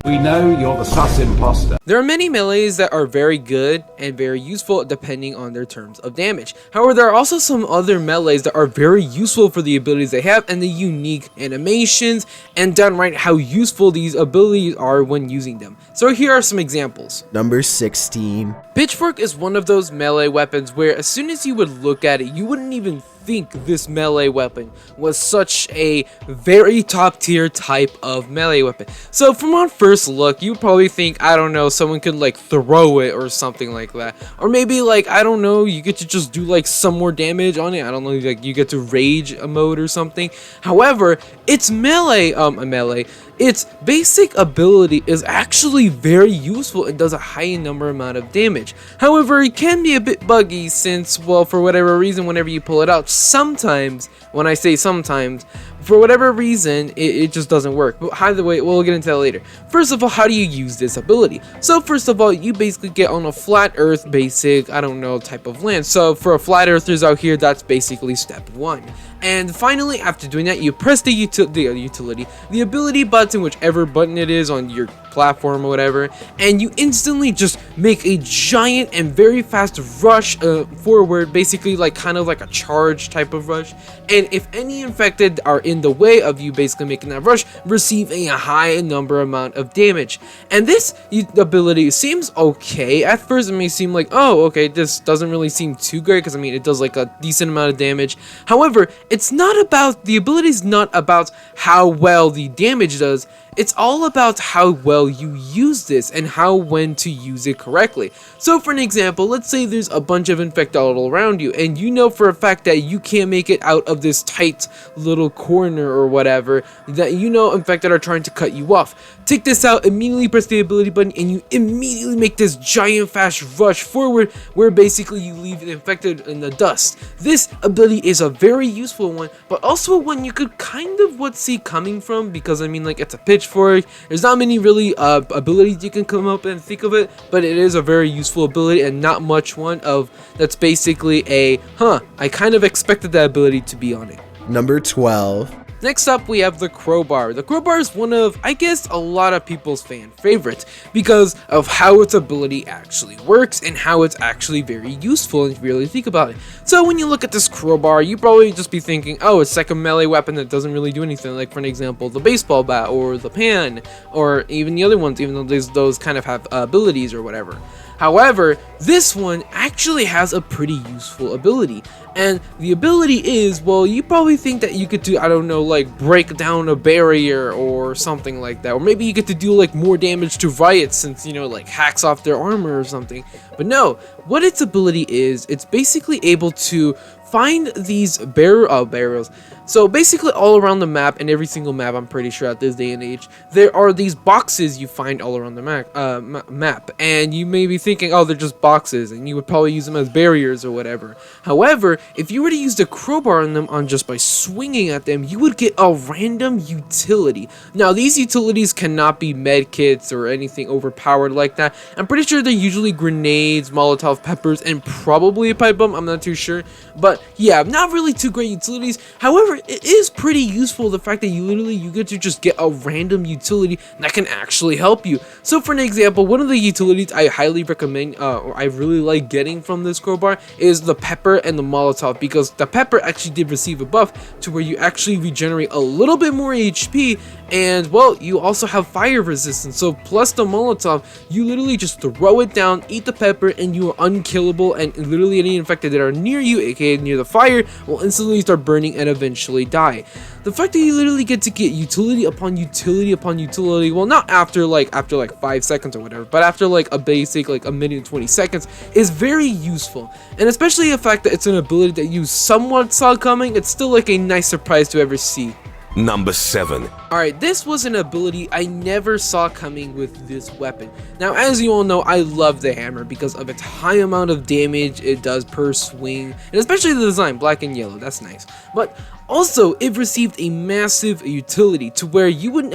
We know you're the sus imposter. There are many melees that are very good and very useful depending on their terms of damage. However, there are also some other melees that are very useful for the abilities they have and the unique animations and downright how useful these abilities are when using them. So here are some examples. Number 16. Pitchfork is one of those melee weapons where as soon as you would look at it, you wouldn't even think this melee weapon was such a very top tier type of melee weapon. So from on first look, you probably think, I don't know, someone could like throw it or something like that. Or maybe like, I don't know, you get to just do like some more damage on it. I don't know, like you get to rage a mode or something. However, its its basic ability is actually very useful and does a high amount of damage. However, it can be a bit buggy since, well, for whatever reason, whenever you pull it out, sometimes, when I say sometimes, for whatever reason, it just doesn't work. But either way, we'll get into that later. First of all, how do you use this ability? So first of all, you basically get on a flat earth basic, I don't know, type of land. So for a flat earthers out here, that's basically step one. And finally, after doing that, you press the ability button, whichever button it is on your platform or whatever, and you instantly just make a giant and very fast rush forward, basically like kind of like a charge type of rush. And if any infected are in the way of you basically making that rush, receive a high amount of damage. And this ability seems okay. At first it may seem like, oh okay, this doesn't really seem too great, because I mean it does like a decent amount of damage. However, it's not about, the ability is not about how well the damage does. It's all about how well you use this and when to use it correctly. So for an example, let's say there's a bunch of infected all around you, and you know for a fact that you can't make it out of this tight little corner or whatever, that you know infected are trying to cut you off. Take this out, immediately press the ability button, and you immediately make this giant fast rush forward where basically you leave the infected in the dust. This ability is a very useful one, but also one you could kind of see coming from, because I mean like it's a pitchfork. There's not many really abilities you can come up and think of it, but it is a very useful ability and not much one of that's basically a I kind of expected that ability to be on it. Number 12. Next up, we have the crowbar. The crowbar is one of, I guess, a lot of people's fan favorites because of how its ability actually works and how it's actually very useful if you really think about it. So when you look at this crowbar, you probably just be thinking, oh, it's like a melee weapon that doesn't really do anything. Like for an example, the baseball bat or the pan or even the other ones, even though those kind of have abilities or whatever. However, this one actually has a pretty useful ability, and the ability is, well, you probably think that you could do, I don't know, like break down a barrier or something like that, or maybe you get to do like more damage to riots since, you know, like hacks off their armor or something. But no, what its ability is, it's basically able to find these barrels. So basically all around the map, and every single map I'm pretty sure at this day and age, there are these boxes you find all around the map, and you may be thinking, oh, they're just boxes, and you would probably use them as barriers or whatever. However, if you were to use the crowbar on them just by swinging at them, you would get a random utility. Now these utilities cannot be med kits or anything overpowered like that. I'm pretty sure they're usually grenades, Molotov peppers, and probably a pipe bomb. I'm not too sure, but yeah, not really too great utilities. However, it is pretty useful, the fact that you get to just get a random utility that can actually help you. So for an example, one of the utilities I highly recommend, or I really like getting from this crowbar, is the pepper and the Molotov, because the pepper actually did receive a buff to where you actually regenerate a little bit more HP, and well, you also have fire resistance. So plus the Molotov, you literally just throw it down, eat the pepper, and you are unkillable, and literally any infected that are near you, aka near the fire, will instantly start burning and eventually die. The fact that you literally get to get utility upon utility upon utility, well, not after like 5 seconds or whatever, but after like a basic like a minute and 20 seconds, is very useful. And especially the fact that it's an ability that you somewhat saw coming, it's still like a nice surprise to ever see. Number 7. Alright, this was an ability I never saw coming with this weapon. Now, as you all know, I love the hammer because of its high amount of damage it does per swing, and especially the design, black and yellow, that's nice. But Also, it received a massive utility to where you wouldn't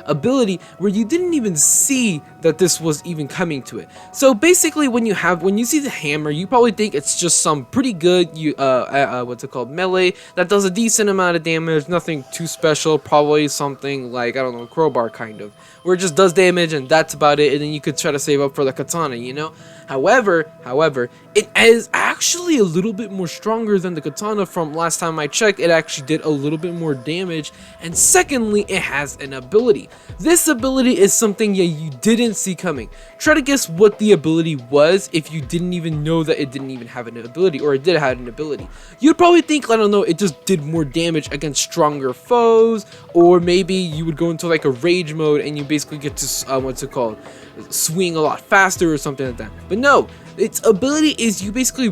ability where you didn't even see that this was even coming to it. So basically, when you see the hammer, you probably think it's just some pretty good melee that does a decent amount of damage, nothing too special, probably something like, I don't know, crowbar kind of, where it just does damage and that's about it, and then you could try to save up for the katana, you know? However, it is actually a little bit more stronger than the katana. From last time I checked, it actually did a little bit more damage, and secondly, it has an ability. This ability is something you didn't see coming. Try to guess what the ability was if you didn't even know that it didn't even have an ability, or it did have an ability. You'd probably think, I don't know, it just did more damage against stronger foes, or maybe you would go into like a rage mode and you basically get to swing a lot faster or something like that. But no, its ability is you basically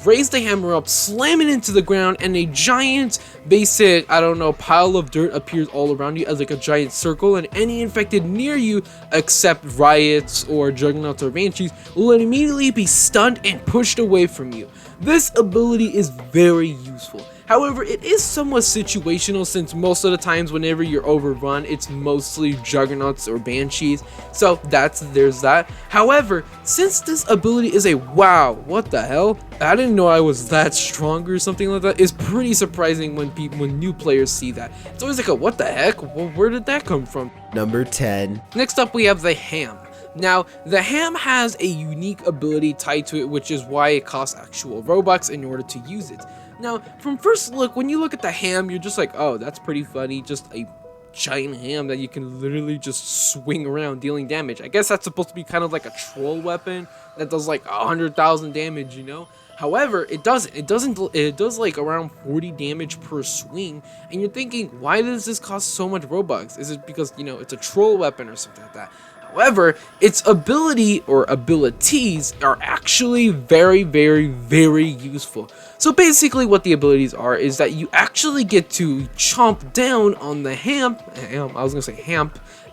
raise the hammer up, slam it into the ground, and a giant basic, I don't know, pile of dirt appears all around you as like a giant circle, and any infected near you, except riots or juggernauts or banshees, will immediately be stunned and pushed away from you. This ability is very useful. However, it is somewhat situational, since most of the times whenever you're overrun, it's mostly juggernauts or banshees. So there's that. However, since this ability is a wow, what the hell? I didn't know I was that strong or something like that. It's pretty surprising when new players see that. It's always like a what the heck? Well, where did that come from? Number 10. Next up, we have the ham. Now, the ham has a unique ability tied to it, which is why it costs actual Robux in order to use it. Now, from first look, when you look at the ham, you're just like, oh, that's pretty funny, just a giant ham that you can literally just swing around dealing damage. I guess that's supposed to be kind of like a troll weapon that does like 100,000 damage, you know? However, it doesn't. It does like around 40 damage per swing, and you're thinking, why does this cost so much Robux? Is it because, you know, it's a troll weapon or something like that? However, its ability or abilities are actually very, very, very useful. So basically what the abilities are is that you actually get to chomp down on the hamp,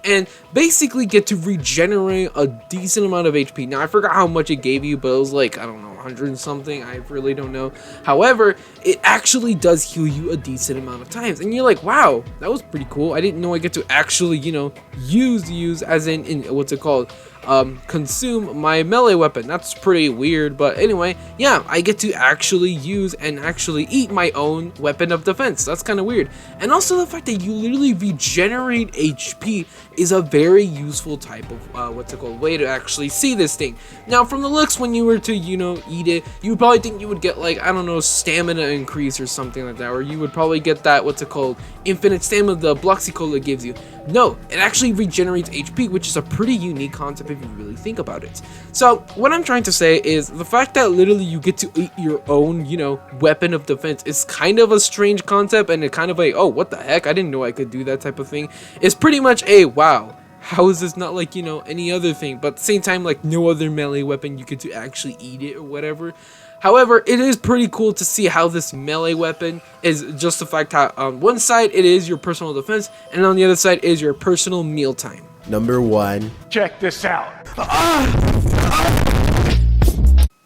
and basically get to regenerate a decent amount of HP. Now, I forgot how much it gave you, but it was like, I don't know, 100 and something. I really don't know. However, it actually does heal you a decent amount of times. And you're like, wow, that was pretty cool. I didn't know I get to actually, you know, use as in what's it called? Consume my melee weapon. That's pretty weird, but anyway, yeah, I get to actually use and actually eat my own weapon of defense. That's kind of weird. And also the fact that you literally regenerate HP is a very useful type of way to actually see this thing. Now, from the looks, when you were to, you know, eat it, you would probably think you would get like, I don't know, stamina increase or something like that, or you would probably get that infinite stamina the Bloxy gives you. No, it actually regenerates HP, which is a pretty unique concept if you really think about it. So what I'm trying to say is the fact that literally you get to eat your own, you know, weapon of defense is kind of a strange concept, and it kind of like, oh, what the heck, I didn't know I could do that type of thing. It's pretty much a wow, how is this not like, you know, any other thing, but at the same time, like no other melee weapon you get to actually eat it or whatever. However, it is pretty cool to see how this melee weapon is just the fact how on one side it is your personal defense, and on the other side is your personal mealtime. Number 1. Check this out.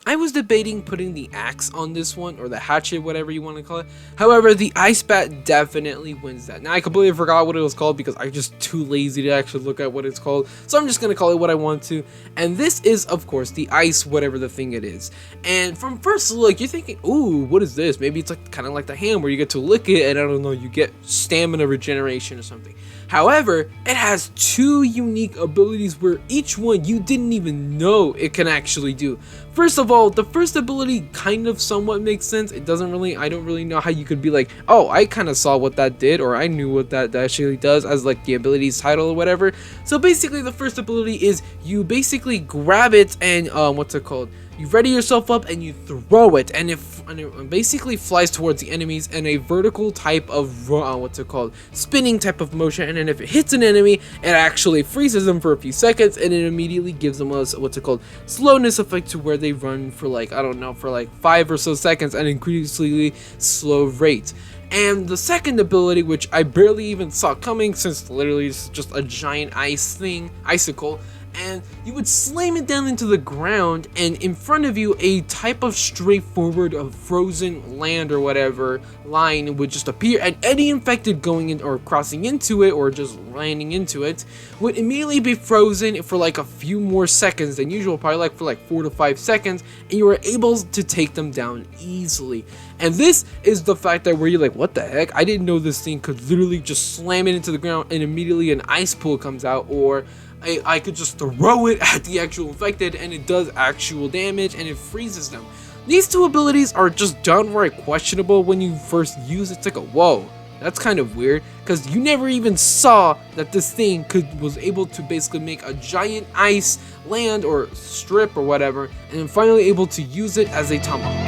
I was debating putting the axe on this one, or the hatchet, whatever you want to call it. However, the ice bat definitely wins that. Now, I completely forgot what it was called because I'm just too lazy to actually look at what it's called. So I'm just going to call it what I want to. And this is, of course, the ice, whatever the thing it is. And from first look, you're thinking, ooh, what is this? Maybe it's like kind of like the ham where you get to lick it and I don't know, you get stamina regeneration or something. However, it has two unique abilities where each one you didn't even know it can actually do. First of all, the first ability kind of somewhat makes sense. I don't really know how you could be like, oh, I kind of saw what that did, or I knew what that actually does as like the ability's title or whatever. So basically the first ability is you basically grab it and you ready yourself up and you throw it, and it basically flies towards the enemies in a vertical type of spinning type of motion. And then if it hits an enemy, it actually freezes them for a few seconds, and it immediately gives them a slowness effect to where they run for like, I don't know, for like 5 or so seconds at an increasingly slow rate. And the second ability, which I barely even saw coming since literally it's just a giant icicle, and you would slam it down into the ground, and in front of you a type of straightforward of frozen land or whatever line would just appear, and any infected going in or crossing into it or just landing into it would immediately be frozen for like a few more seconds than usual, probably like for like 4 to 5 seconds, and you were able to take them down easily. And this is the fact that where you're like, what the heck, I didn't know this thing could literally just slam it into the ground and immediately an ice pool comes out, or I could just throw it at the actual infected and it does actual damage and it freezes them. These two abilities are just downright questionable when you first use it. It's like a whoa, that's kind of weird, because you never even saw that this thing was able to basically make a giant ice land or strip or whatever, and then finally able to use it as a tomahawk.